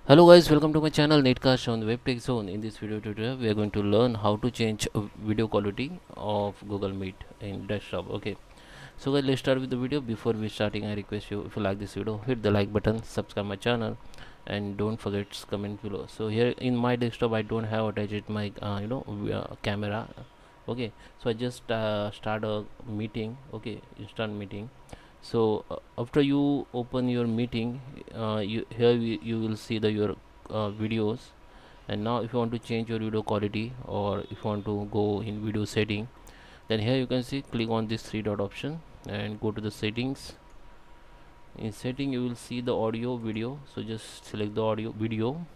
Hello guys, welcome to my channel Netcast on the Web Tech Zone. In this video tutorial, we are going to learn how to change video quality of Google Meet in desktop. Okay, so guys, let's start with the video. Before we starting, I request you, if you like this video, hit the like button, subscribe my channel, and don't forget to comment below. So here in my desktop, I don't have attached my camera. Okay, so I just start a meeting. Okay, instant meeting. So after you open your meeting, you will see your videos. And now if you want to change your video quality, or if you want to go in video setting, then here you can see, click on this three dot option and go to the settings. In setting you will see the audio video, so just select the audio video,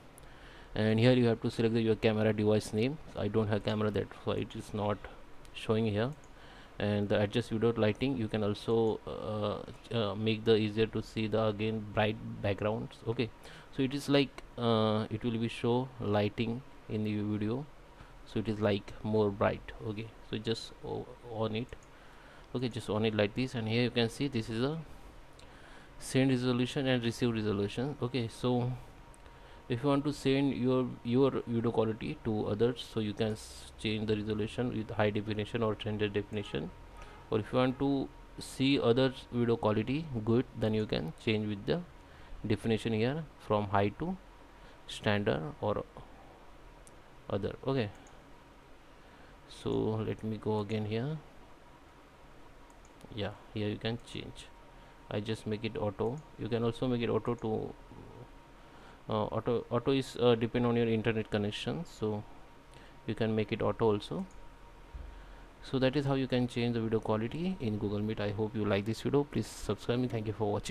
and here you have to select your camera device name. I don't have camera, that's why it is not showing here. And the adjust video lighting, you can also make the easier to see the again bright backgrounds. Okay, so it is like it will be show lighting in the video, so it is like more bright. Okay, so just on it. Okay, just on it like this, and here you can see this is a send resolution and receive resolution. Okay, so if you want to send your video quality to others, so you can change the resolution with high definition or standard definition. Or if you want to see others video quality good, then you can change with the definition here from high to standard or other. Okay, so let me go again here. Yeah, here you can change. I just make it auto. You can also make it auto to auto is depend on your internet connection, so you can make it auto also. So that is how you can change the video quality in Google Meet. I hope you like this video. Please subscribe me. Thank you for watching.